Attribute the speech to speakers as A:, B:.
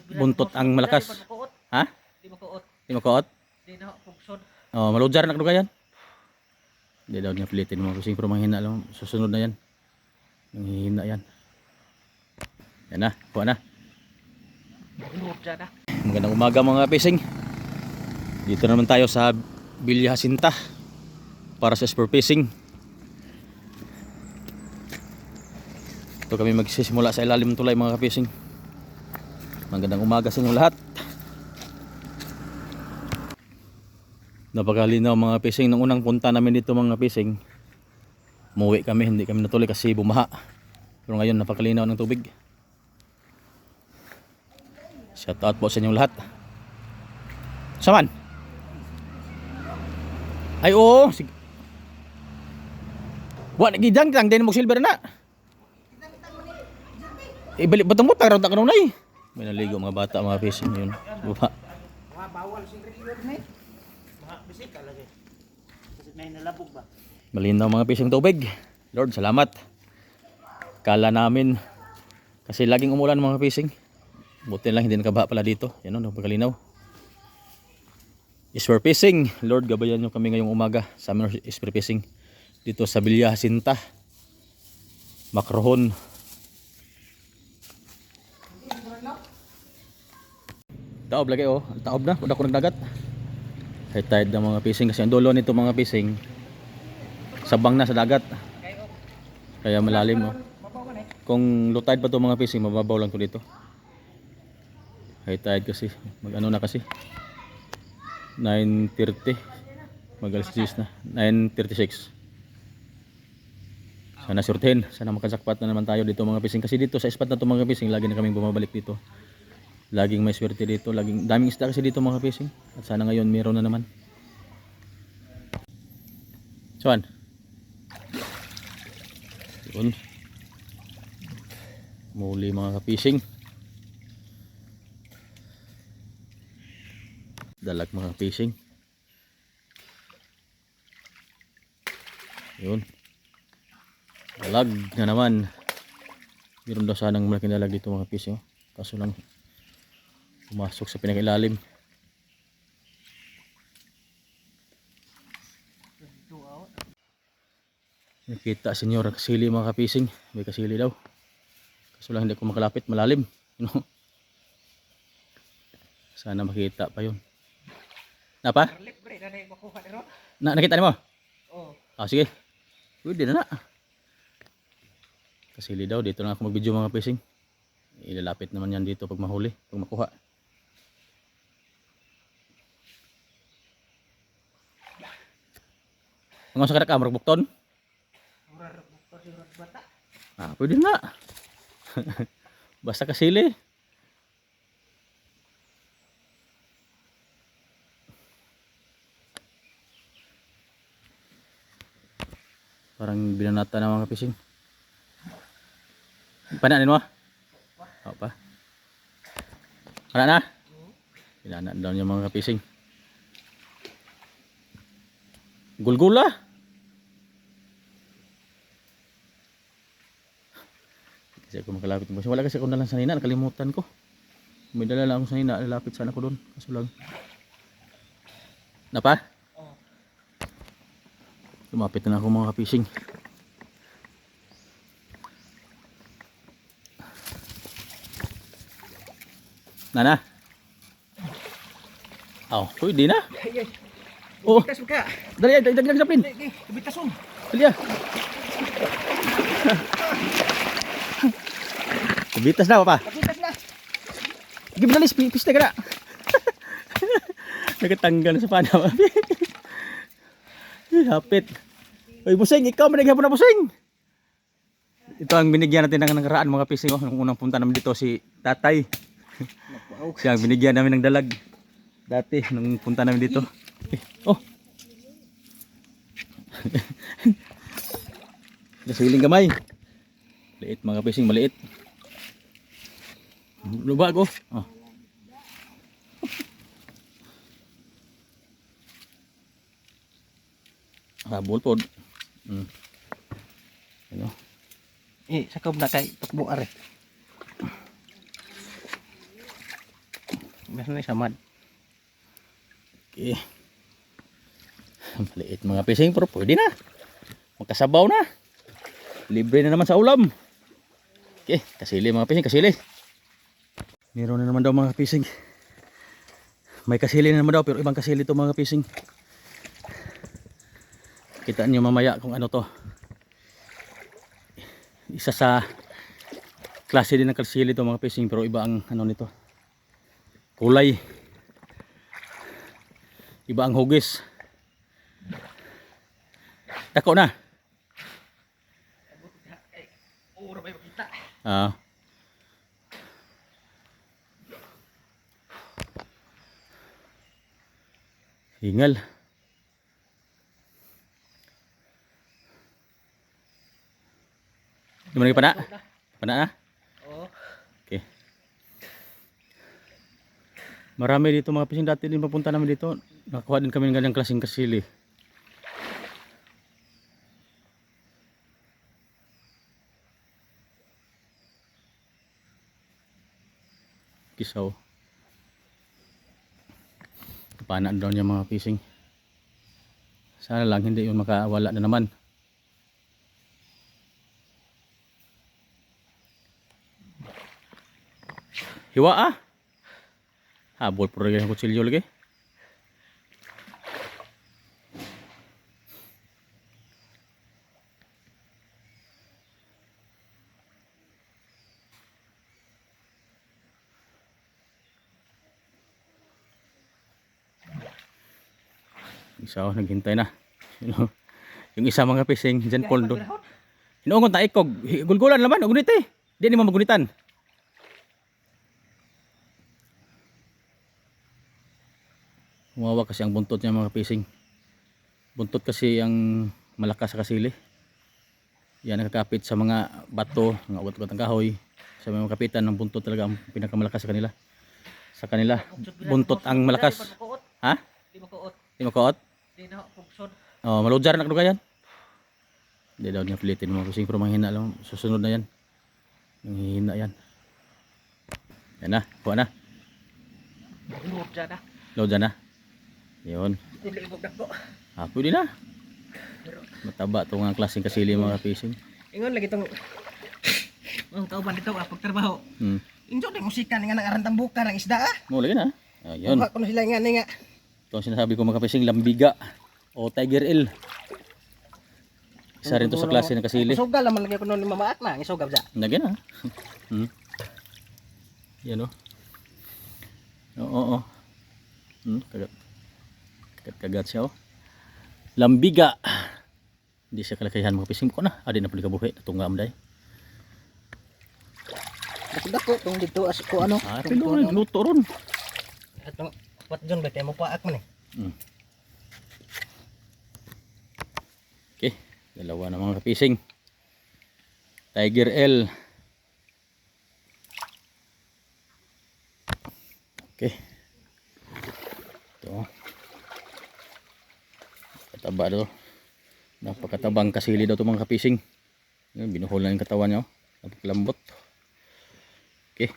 A: buntot ang malakas. Ha?
B: Di makuot.
A: Di makuot?
B: Di na pugsod.
A: Oh, maludjar na kadugayan. Hindi daw niya pilitin mga kusing pero manghina lang. Susunod na yan. Manghihina yan. Yan na, kuha na. Magandang umaga mga fishing. Dito naman tayo sa Villa Jacinta para sa spur fishing. Ito kami magsisimula sa ilalim ng tulay mga fishing. Magandang umaga sa inyo lahat. Napakalinaw mga fishing. Nung unang punta namin dito mga fishing, umuwi kami, hindi kami natuloy kasi bumaha. Pero ngayon napakalinaw ng tubig. Shout out po sa inyong lahat. Saman? Ay oo. Sige. Wa nagidang lang din mo silver na. Ibalik batang mo taraw ta kanunay. May naligo mga bata mga fishing yun. Buha.
B: Mga bawal silver yun ni. Mga bisita lagi. Kasi may nalabog ba?
A: Malinaw mga fishing tubig. Lord, salamat. Kala namin kasi laging umulan mga fishing. Buti lang hindi nakabaha pala dito. Yan o, napagkalinaw. Spur fishing. Lord, gabayan nyo kami ngayong umaga. Summer spur fishing. Dito sa Villa Jacinta. Macrohon. Taob lagi oh. Taob na. Wala ko nagdagat. High tide ng mga fishing. Kasi ang dulo nito mga fishing, sabang na sa dagat. Kaya malalim oh. Kung low tide pa to mga fishing, mababaw lang to dito. High tide kasi, mag-ano na kasi 9:30, mag-alas 10 na 9:36. Sana surtein, sana makasakpat na naman tayo dito mga fishing. Kasi dito sa spot na to mga fishing, lagi na kaming bumabalik dito. Laging may swerte dito, laging daming isda kasi dito mga fishing. At sana ngayon meron na naman. Suan yun, muli mga fishing. Dalag mga fishing. Yun. Dalag na naman. Meron daw sanang malaking dalag dito mga fishing. Kaso lang pumasok sa pinag-ilalim. Nakita senyor kasili mga fishing. May kasili daw. Kaso lang hindi ko makalapit, malalim. Sana makita pa yun. Napa? Nakita mo?
B: Oo.
A: Ah, sige. Pwede na na. Kasili daw. Dito na ako mag-video mga fishing. Ilalapit naman yan dito pag mahuli. Pag makuha. Ang sa kanak ka, marugbukton? Ah, pwede na. Basta kasili. Parang binanata na mga fishing. Pananin mo? O pa? Ano na? Pinanan daw niya mga fishing. Gulgula. Kasi ako makalapit mo. Wala kasi ako nalang sanina. Nakalimutan ko. May dala lang ako sanina. Lalapit sana ko doon. Kaso lang. Napa? Lumapit na ako mga fishing. Nana? Oh, pwede na. Oh,
B: Bitas ka.
A: dali, dagdag sa pin.
B: Bitas on.
A: Dali ah. Bitas na pa.
B: Bitas na.
A: Gibnalis pista ka na. Nagatanggal sa pana. Hapit. Uy, busing, ikaw manighapon na busing. Ito ang binigyan natin ng nakaraan mga fishing. Oh, nung unang punta namin dito si Tatay. Siya ang binigyan namin ng dalag. Dati nung punta namin dito. Oh. Nasiling kamay. Maliit mga fishing, maliit. Lubag oh. Oh. Habol po. Ano?
B: Sakop na kay tukbo are. Nasa na samad.
A: Okay. Maliit mga fishing pero pwede na. Magkasabaw na. Libre na naman sa ulam. Okay, kasili mga fishing, kasili. Meron na naman daw mga fishing. May kasili na naman daw pero ibang kasili to mga fishing. Kita nyo mamaya kung ano to. Isa sa klase din ng kasili to mga fishing pero iba ang ano nito. Kulay. Iba ang hugis. Dako na. Ah. Hingal. Di mana pana? Pana na?
B: Oo.
A: Okay. Marami dito mga fishing, dati din papunta namin dito. Nakakuha din kami ng ganyang klaseng kasili. Kisaw. Kapanaan daw niya mga fishing. Sana lang hindi yun makawala na naman. Hiwa ah. Habol po rin ang kutsilyo lagi. Isa naghintay na. Yung isa mga fishing dyan Paul doon. Inuungon ta ikog. Gulgulan naman. Ugunit eh. Di ni magunitan. Humawa kasi ang buntot niya mga fishing. Buntot kasi ang malakas sa kasili. Yan nakakapit sa mga bato, mga ugat-ugat ng kahoy. Sa mga kapitan ng buntot talaga ang pinakamalakas sa kanila. Sa kanila, buntot ang malakas. Ha?
B: Di makuot.
A: Di makuot?
B: Di na pugson.
A: Oh, maludjar na kadugayan. Hindi daw niya pilitin mga fishing pero manghina lang. Susunod na yan. Manghina yan. Yan na, kuha na.
B: Load dyan na.
A: Load na. Yun.
B: Hindi ibog na po.
A: Pwede na. Mataba itong ang klaseng kasili mga fishing.
B: Ingon lagi itong ang kauban dito pagtrabaho. Injo din musika nga nang arantambuka ng isda ah.
A: Mo lagi na. Ayun.
B: Kuha ko na sila nga nga.
A: Ito ang sinasabi ko mga fishing, lambiga o tiger eel. Isa rin to sa klase ng kasili.
B: Sugal naman lagi ko noon ni mamaat na, isugaw sa.
A: Lagi na. Yan o. Oo. Kagat. Kagat siya o. Lambiga. Hindi siya kalakayahan mga fishing ko na. Adi na pali kabuhi. Natunga amday.
B: Dako tong dito as ko ano.
A: Pero rin, luto ron.
B: Atong wat jon ba mo paak man eh.
A: Okay, dalawa na mga fishing. Tiger eel. Okay. Ito. Kataba daw. Napakatabang kasili daw ito mga fishing. Binuhol na yung katawan niya. Napakalambot. Okay.